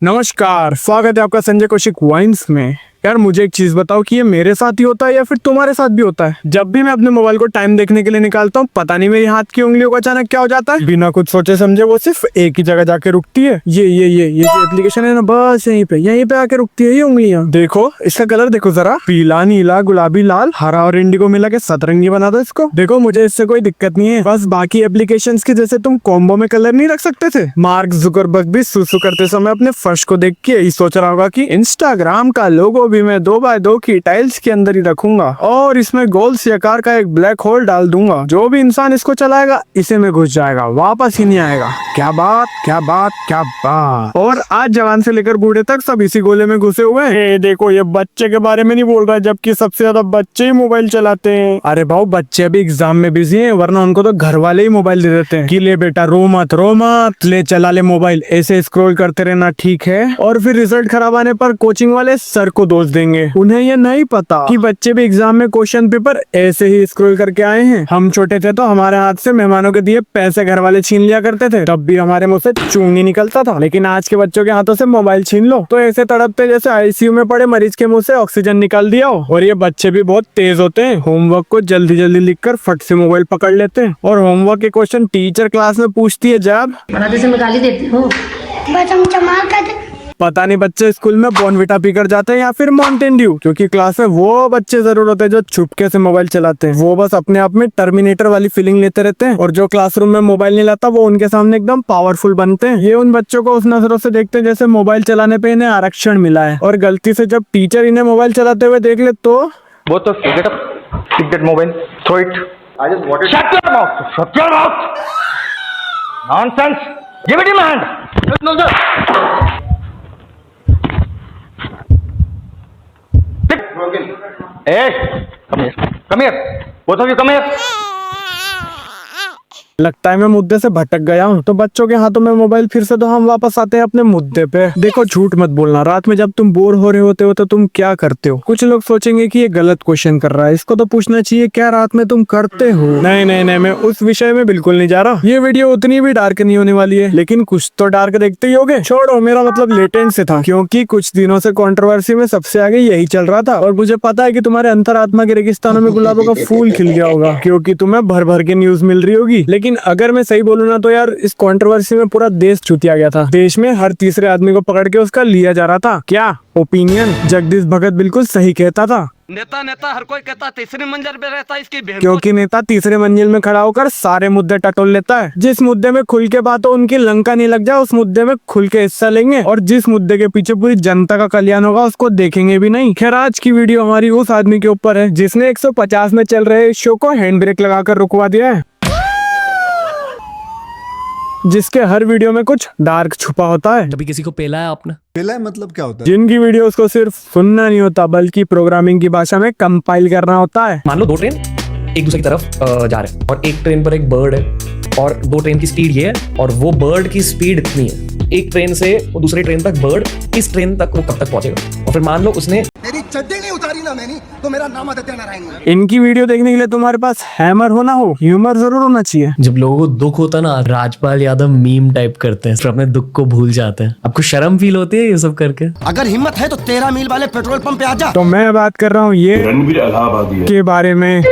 नमस्कार, स्वागत है आपका संजय कौशिक वाइन्स में। यार मुझे एक चीज बताओ कि ये मेरे साथ ही होता है या फिर तुम्हारे साथ भी होता है? जब भी मैं अपने मोबाइल को टाइम देखने के लिए निकालता हूँ, पता नहीं मेरी हाथ की उंगलियों को अचानक क्या हो जाता है, बिना कुछ सोचे समझे वो सिर्फ एक ही जगह जाके रुकती है। ये जो एप्लीकेशन है ना, बस यहीं पे आके रुकती है ये उंगलियां। देखो इसका कलर देखो जरा, पीला, नीला, गुलाबी, लाल, हरा और इंडिगो मिला के सतरंगी बना दो इसको। देखो मुझे इससे कोई दिक्कत नहीं है, बस बाकी एप्लीकेशंस की जैसे तुम कॉम्बो में कलर नहीं रख सकते थे। मार्क जुकरबर्ग भी सुसु करते समय अपने फर्श को देख के यही सोच रहा होगा कि इंस्टाग्राम का लोगो भी मैं 2x2 की टाइल्स के अंदर ही रखूंगा और इसमें गोल से आकार का एक ब्लैक होल डाल दूंगा। जो भी इंसान इसको चलाएगा इसे में घुस जाएगा, वापस ही नहीं आएगा। क्या बात क्या बात क्या बात। और आज जवान से लेकर बूढ़े तक सब इसी गोले में घुसे हुए हैं। देखो ये बच्चे के बारे में नहीं बोल रहा है, जबकि सबसे ज्यादा बच्चे ही मोबाइल चलाते हैं। अरे भाऊ बच्चे अभी एग्जाम में बिजी हैं, वरना उनको तो घर वाले ही मोबाइल दे देते हैं कि ले बेटा रो मत, ले चला ले मोबाइल, ऐसे स्क्रॉल करते रहना ठीक है। और फिर रिजल्ट खराब आने पर कोचिंग वाले सर को दोष देंगे। उन्हें ये नहीं पता कि बच्चे भी एग्जाम में क्वेश्चन पेपर ऐसे ही स्क्रॉल करके आए हैं। हम छोटे थे तो हमारे हाथ से मेहमानों के दिए पैसे घर वाले छीन लिया करते थे, तब भी हमारे मुंह से चूं नहीं निकलता था। लेकिन आज के बच्चों के हाथों से मोबाइल छीन लो तो ऐसे तड़पते जैसे आईसीयू में पड़े मरीज के मुंह से ऑक्सीजन निकाल दिया हो। और ये बच्चे भी बहुत तेज होते हैं, होमवर्क को जल्दी जल्दी लिखकर फट से मोबाइल पकड़ लेते हैं और होमवर्क के क्वेश्चन टीचर क्लास में पूछती है जब गाली देती हूँ, बस हम चमार करते। पता नहीं बच्चे स्कूल में बॉर्नविटा पीकर जाते हैं या फिर माउंटेन ड्यू, क्योंकि क्लास में वो बच्चे जरूर होते हैं जो चुपके से मोबाइल चलाते हैं। वो बस अपने आप में टर्मिनेटर वाली फीलिंग लेते रहते हैं और जो क्लासरूम में मोबाइल नहीं लाता वो उनके सामने एकदम पावरफुल बनते हैं। ये उन बच्चों को उस नजरों से देखते हैं जैसे मोबाइल चलाने पे इन्हें आरक्षण मिला है। और गलती से जब टीचर इन्हें मोबाइल चलाते हुए देख ले तो Both of you get up, pick that mobile, throw it. I just wanted. Shut your mouth! Shut your mouth! Nonsense! Give it in my hand. No, sir. Pick. Hey, come here. Come here. Both of you come here. लगता है मैं मुद्दे से भटक गया हूँ। तो बच्चों के हाथों में मोबाइल फिर से, तो हम वापस आते हैं अपने मुद्दे पे। देखो झूठ मत बोलना, रात में जब तुम बोर हो रहे होते हो तो तुम क्या करते हो? कुछ लोग सोचेंगे कि ये गलत क्वेश्चन कर रहा है, इसको तो पूछना चाहिए क्या रात में तुम करते हो। नहीं, मैं उस विषय में बिल्कुल नहीं जा रहा। ये वीडियो उतनी भी डार्क नहीं होने वाली है, लेकिन कुछ तो डार्क देखते ही होगे। छोड़ो, मेरा मतलब लेटेंट से था, क्योंकि कुछ दिनों से कंट्रोवर्सी में सबसे आगे यही चल रहा था। और मुझे पता है कि तुम्हारे अंतरात्मा के रेगिस्तानों में गुलाबों का फूल खिल गया होगा, क्योंकि तुम्हें भर भर के न्यूज मिल रही होगी। लेकिन अगर मैं सही बोलूं ना तो यार इस कंट्रोवर्सी में पूरा देश चूतिया गया था। देश में हर तीसरे आदमी को पकड़ के उसका लिया जा रहा था क्या ओपिनियन। जगदीश भगत बिल्कुल सही कहता था, नेता हर कोई कहता तीसरे मंजिल पे रहता है इसकी क्योंकि नेता तीसरे मंजिल में खड़ा होकर सारे मुद्दे टटोल लेता है। जिस मुद्दे में खुल के बात हो उनकी लंका नहीं लग जाए, उस मुद्दे में खुल के हिस्सा लेंगे, और जिस मुद्दे के पीछे पूरी जनता का कल्याण होगा उसको देखेंगे भी नहीं। खैर आज की वीडियो हमारी उस आदमी के ऊपर है जिसने 150 में चल रहे शो को हैंड ब्रेक लगाकर रुकवा दिया है, जिसके हर वीडियो में कुछ डार्क छुपा होता है। कभी किसी को पेला है आपने? पेला है मतलब क्या होता है? जिनकी वीडियोस को सिर्फ सुनना नहीं होता बल्कि प्रोग्रामिंग की भाषा में कंपाइल करना होता है। मान लो दो ट्रेन एक दूसरे की तरफ जा रहे हैं और एक ट्रेन पर एक बर्ड है और दो ट्रेन की स्पीड ये है और वो बर्ड की स्पीड इतनी है, एक ट्रेन से वो दूसरी ट्रेन तक बर्ड इस ट्रेन तक वो कब तक पहुंचेगा। और फिर मान लो उसने मेरी चड्डी नहीं उतारी ना मैंने तो मेरा नाम आदित्य नारायण है। इनकी वीडियो देखने के लिए तुम्हारे पास हैमर होना हो, ह्यूमर जरूर होना चाहिए। जब लोगों को दुख होता है ना, राजपाल यादव मीम टाइप करते हैं, फिर अपने दुख को भूल जाते हैं। आपको शर्म फील होती है ये सब करके? अगर हिम्मत है तो 13 मील वाले पेट्रोल पंप पे आजा। तो मैं बात कर रहा हूँ ये रणबीर इलाहाबादी के बारे में।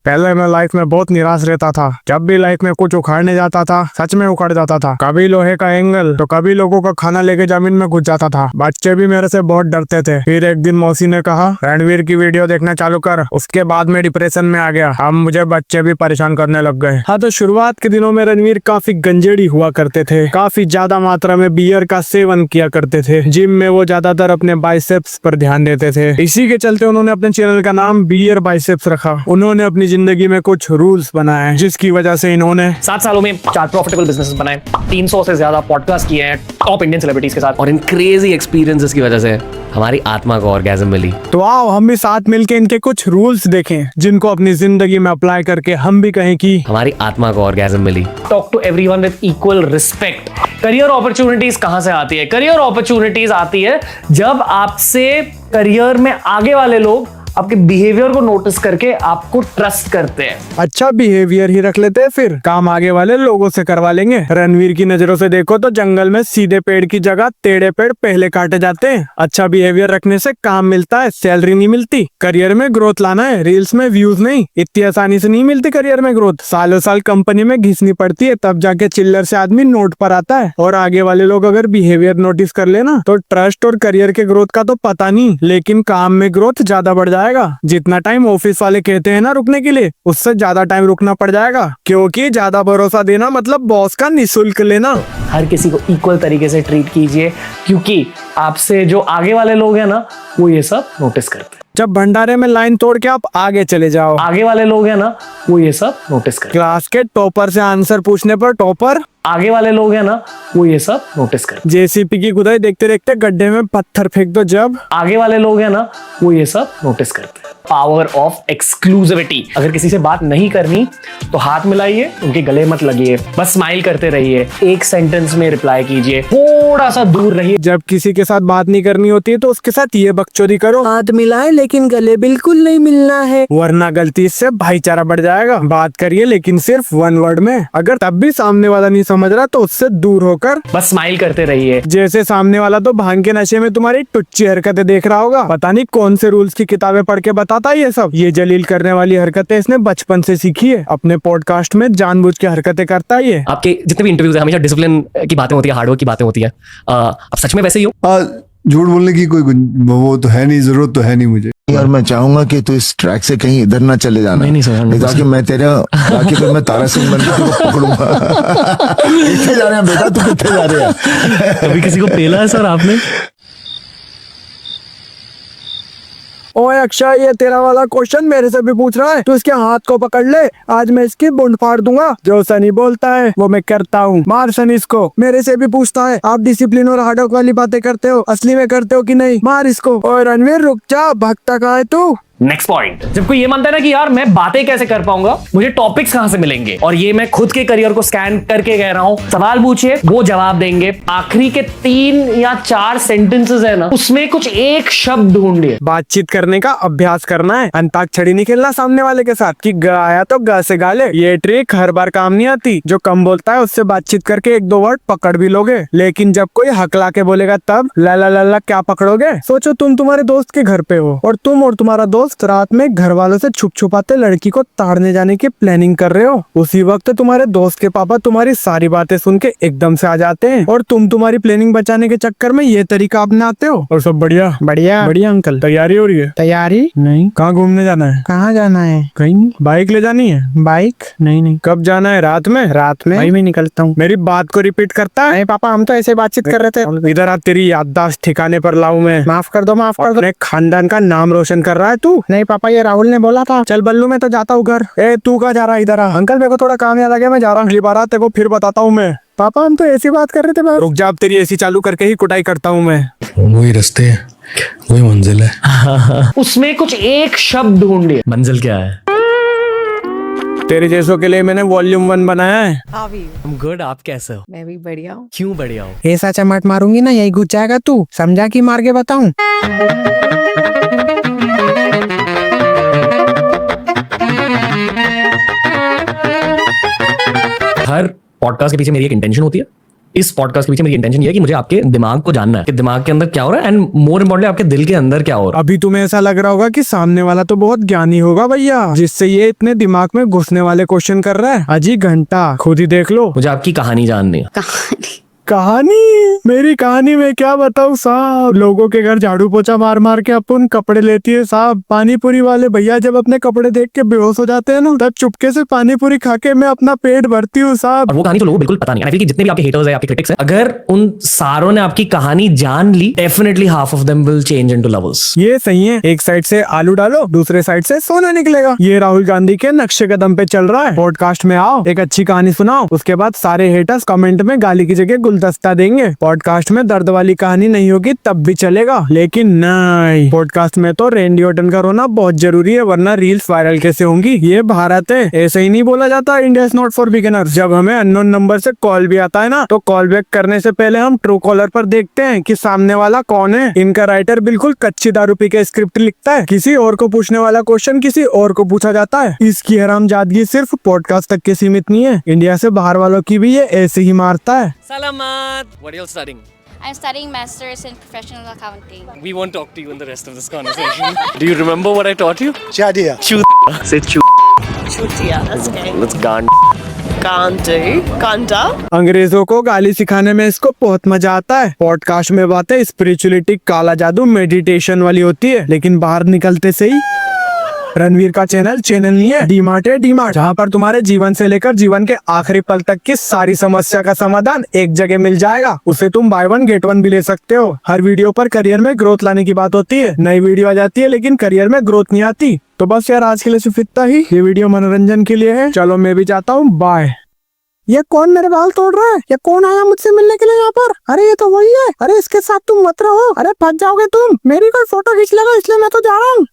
पहले मैं लाइफ में बहुत निराश रहता था। जब भी लाइफ में कुछ उखाड़ने जाता था सच में उखाड़ जाता था, कभी लोहे का एंगल तो कभी लोगों का खाना लेके जमीन में घुस जाता था। बच्चे भी मेरे से बहुत डरते थे। फिर एक दिन मौसी ने कहा रणवीर की वीडियो देखना चालू कर। उसके बाद मैं डिप्रेशन में आ गया। अब मुझे बच्चे भी परेशान करने लग गए। हाँ तो शुरुआत के दिनों में रणवीर काफी गंजेड़ी हुआ करते थे, काफी ज्यादा मात्रा में बियर का सेवन किया करते थे। जिम में वो ज्यादातर अपने बाइसेप्स पर ध्यान देते थे। इसी के चलते उन्होंने अपने चैनल का नाम बियर बाइसेप्स रखा। उन्होंने अपनी जिंदगी में कुछ रूल्स बनाए जिसकी वजह से इन्होंने 7 सालों में 4 प्रॉफिटेबल बिजनेस बनाए, 300 से ज्यादा पॉडकास्ट किए हैं टॉप इंडियन सेलिब्रिटीज के साथ, और इन क्रेजी एक्सपीरियंसेस की वजह से हमारी आत्मा को ऑर्गेज़म मिली। तो आओ हम भी साथ मिलके इनके कुछ रूल्स देखें जिनको अपनी जिंदगी में अप्लाई करके हम भी कहें कि हमारी आत्मा को ऑर्गेज़म मिली। Talk to everyone with equal respect. Career opportunities कहां से आती है? करियर अपॉर्चुनिटीज आती है जब आपसे करियर में आगे वाले लोग आपके बिहेवियर को नोटिस करके आपको ट्रस्ट करते हैं। अच्छा बिहेवियर ही रख लेते हैं, फिर काम आगे वाले लोगों से करवा लेंगे। रणवीर की नजरों से देखो तो जंगल में सीधे पेड़ की जगह टेढ़े पेड़ पहले काटे जाते हैं। अच्छा बिहेवियर रखने से काम मिलता है, सैलरी नहीं मिलती। करियर में ग्रोथ लाना है, रील्स में व्यूज नहीं। इतनी आसानी से नहीं मिलती करियर में ग्रोथ, सालों साल कंपनी में घिसनी पड़ती है, तब जाके चिल्लर से आदमी नोट पर आता है। और आगे वाले लोग अगर बिहेवियर नोटिस कर लेना तो ट्रस्ट और करियर के ग्रोथ का तो पता नहीं, लेकिन काम में ग्रोथ ज्यादा बढ़ जाएगा। जितना टाइम ऑफिस वाले कहते हैं ना रुकने के लिए, उससे ज्यादा टाइम रुकना पड़ जाएगा, क्योंकि ज्यादा भरोसा देना मतलब बॉस का निःशुल्क लेना। हर किसी को इक्वल तरीके से ट्रीट कीजिए, क्योंकि आपसे जो आगे वाले लोग हैं ना, वो ये सब नोटिस करते हैं। जब भंडारे में लाइन तोड़ के आप आगे चले जाओ, आगे वाले लोग हैं ना, वो ये सब नोटिस करते हैं। क्लास के टॉपर से आंसर पूछने पर टॉपर, आगे वाले लोग हैं ना, वो ये सब नोटिस करते हैं। जेसीपी की खुदाई देखते देखते गड्ढे में पत्थर फेंक दो जब, आगे वाले लोग हैं ना, वो ये सब नोटिस करते हैं। Power of exclusivity. अगर किसी से बात नहीं करनी तो हाथ मिलाइए, उनके गले मत लगिए, बस स्माइल करते रहिए, एक सेंटेंस में रिप्लाई कीजिए, थोड़ा सा दूर रहिए। जब किसी के साथ बात नहीं करनी होती है तो उसके साथ ये बकचोदी करो, हाथ मिलाए लेकिन गले बिल्कुल नहीं मिलना है, वरना गलती से भाईचारा बढ़ जाएगा। बात करिए लेकिन सिर्फ वन वर्ड में। अगर तब भी सामने वाला नहीं समझ रहा तो उससे दूर होकर बस स्माइल करते रहिए। जैसे सामने वाला तो भांग के नशे में तुम्हारी टुच्ची हरकतें देख रहा होगा, पता नहीं कौन से रूल्स की किताबें पढ़ के बताता है ये सब। ये जलील करने वाली हरकतें इसने बचपन से सीखी है, अपने पॉडकास्ट में जानबूझ के हरकतें करता है ये। आपके जितने भी इंटरव्यूज है हमेशा डिसिप्लिन की बातें होती है, हार्डवर्क की बातें होती है। आप सच में वैसे ही हो? झूठ बोलने की कोई वो तो है नहीं, जरूरत तो है नहीं मुझे। यार मैं चाहूंगा कि तू इस ट्रैक से कहीं इधर ना चले जाना। नहीं सर, नहीं ताकि मैं तेरा ताकि फिर मैं तारा सिंह बन के तुझको पकड़ूंगा। कितने जा रहे हैं बेटा, तू कितने जा रहे हैं? कभी किसी को पेला है सर आपने? ओए अक्षय, ये तेरा वाला क्वेश्चन मेरे से भी पूछ रहा है, तू इसके हाथ को पकड़ ले, आज मैं इसकी बुंड फाड़ दूंगा। जो सनी बोलता है वो मैं करता हूँ, मार सनी इसको। मेरे से भी पूछता है, आप डिसिप्लिन और हार्डवर्क वाली बातें करते हो, असली में करते हो कि नहीं, मार इसको। ओए रणवीर रुक जा, भगता कहाँ है तू? नेक्स्ट पॉइंट, जब कोई ये मानता है ना कि यार मैं बातें कैसे कर पाऊंगा, मुझे टॉपिक्स कहां से मिलेंगे, और ये मैं खुद के करियर को स्कैन करके कह रहा हूं, सवाल पूछिए वो जवाब देंगे। आखिरी के 3 या 4 सेंटेंसेस है ना, उसमें कुछ एक शब्द ढूंढिए। बातचीत करने का अभ्यास करना है, अंताक्षरी नहीं खेलना सामने वाले के साथ कि ग आया तो ग से गा ले। ये ट्रिक हर बार काम नहीं आती। जो कम बोलता है उससे बातचीत करके 1-2 वर्ड पकड़ भी लोगे, लेकिन जब कोई हकला के बोलेगा तब ला क्या पकड़ोगे? सोचो तुम तुम्हारे दोस्त के घर पे हो और तुम और तुम्हारा दोस्त रात में घर वालों से छुप छुपाते लड़की को ताड़ने जाने की प्लानिंग कर रहे हो। उसी वक्त तुम्हारे दोस्त के पापा तुम्हारी सारी बातें सुन के एकदम से आ जाते हैं और तुम तुम्हारी प्लानिंग बचाने के चक्कर में ये तरीका अपनाते हो। और सब बढ़िया बढ़िया बढ़िया। अंकल तैयारी हो रही है? तैयारी नहीं। कहाँ घूमने जाना है? कहाँ जाना है? कहीं नहीं। बाइक ले जानी है? बाइक नहीं। कब जाना है? रात में। रात में भाई मैं निकलता हूँ। मेरी बात को रिपीट करता है? नहीं पापा, हम तो ऐसे बातचीत कर रहे थे। इधर आ, तेरी याददाश्त ठिकाने पर लाऊं मैं। माफ कर दो, माफ कर दो। अपने खानदान का नाम रोशन कर रहा है तू। नहीं पापा, ये राहुल ने बोला था। चल बल्लू, मैं तो जाता हूँ घर। ए तू कहाँ जा रहा है? इधर आ। अंकल मेरे को थोड़ा काम याद आ गया, मैं जा रहा हूँ। अगली बार तेरे को फिर बताता हूँ मैं। पापा हम तो ऐसी बात कर रहे थे। रुक जा, अब तेरी एसी चालू करके ही कुटाई करता हूँ मैं। वही रास्ते है, वही मंजिल है। उसमें कुछ एक शब्द ढूंढिए। मंजिल क्या है? तेरे जैसों के लिए मैंने वॉल्यूम 1 बनाया है। गुड, आप कैसे हो? मैं भी बढ़िया हूँ। क्यों बढ़िया हो? ऐसा चमट मारूंगी ना, यही घुस जाएगा तू। समझा कि मार के बताऊं? हर पॉडकास्ट के पीछे मेरी एक इंटेंशन होती है। इस पॉडकास्ट के पीछे मेरी इंटेंशन ये है कि मुझे आपके दिमाग को जानना है कि दिमाग के अंदर क्या हो रहा है, एंड मोर इम्पोर्टेंटली आपके दिल के अंदर क्या हो रहा है। अभी तुम्हें ऐसा लग रहा होगा कि सामने वाला तो बहुत ज्ञानी होगा भैया, जिससे ये इतने दिमाग में घुसने वाले क्वेश्चन कर रहा है। अजी घंटा, खुद ही देख लो। मुझे आपकी कहानी जाननी है। कहानी? मेरी कहानी में क्या बताऊं साहब। लोगों के घर झाड़ू पोछा मार मार के अपन कपड़े लेती है साहब। पानी पूरी वाले भैया जब अपने कपड़े देख के बेहोश हो जाते हैं ना, तब चुपके से पानी पूरी खा के मैं अपना पेट भरती हूँ साहब। और वो कहानी तो लोगों को बिल्कुल पता नहीं है। I feel कि जितने भी आपके हेटर्स हैं, आपके क्रिटिक्स हैं, अगर उन सारों ने आपकी कहानी जान ली, definitely half of them will change into lovers. ये सही है, एक साइड से आलू डालो, दूसरे साइड से सोना निकलेगा। ये राहुल गांधी के नक्शे कदम पे चल रहा है। पॉडकास्ट में आओ, एक अच्छी कहानी सुनाओ, उसके बाद सारे हेटर्स कमेंट में गाली की जगह गुलदस्ता देंगे। पॉडकास्ट में दर्द वाली कहानी नहीं होगी तब भी चलेगा, लेकिन नहीं, पॉडकास्ट में तो रैंडी ऑर्टन का रोना बहुत जरूरी है, वरना रील्स वायरल कैसे होंगी। ये भारत है, ऐसे ही नहीं बोला जाता India is not for beginners. जब हमें अननोन नंबर से कॉल भी आता है ना, तो कॉल बैक करने से पहले हम ट्रू कॉलर पर देखते हैं कि सामने वाला कौन है। इनका राइटर बिल्कुल कच्ची दारू पी के स्क्रिप्ट लिखता है, किसी और को पूछने वाला क्वेश्चन किसी और को पूछा जाता है। इसकी हरामजादगी सिर्फ पॉडकास्ट तक के सीमित नहीं है, इंडिया से बाहर वालों की भी ये ऐसे ही मारता है। Salamat. What are you studying? I'm studying Masters in Professional Accounting. We won't talk to you in the rest of this conversation. Do you remember what I taught you? Chadia. Say chu. Chutia, that's okay. Let's gone. Can't do. Kanda. अंग्रेजों को गाली सिखाने में इसको बहुत मजा आता है। पॉडकास्ट में बातें स्पिरिचुअलिटी, काला जादू, मेडिटेशन वाली होती है, लेकिन बाहर निकलते से ही रणवीर का चैनल नहीं है, डीमार्ट है, डीमार्ट, जहाँ पर तुम्हारे जीवन से लेकर जीवन के आखिरी पल तक की सारी समस्या का समाधान एक जगह मिल जाएगा। उसे तुम बाय 1 गेट 1 भी ले सकते हो। हर वीडियो पर करियर में ग्रोथ लाने की बात होती है, नई वीडियो आ जाती है लेकिन करियर में ग्रोथ नहीं आती। तो बस यार आज के लिए सिर्फ इतना ही। ये वीडियो मनोरंजन के लिए है, चलो मैं भी जाता हूँ, बाय। ये कौन मेरे बाल तोड़ रहा है? ये कौन आया मुझसे मिलने के लिए यहाँ पर? अरे ये तो वही है। अरे इसके साथ तुम मत रहो, अरे फंस जाओगे तुम। मेरी कोई फोटो खींच लेगा, इसलिए मैं तो जा रहा हूँ।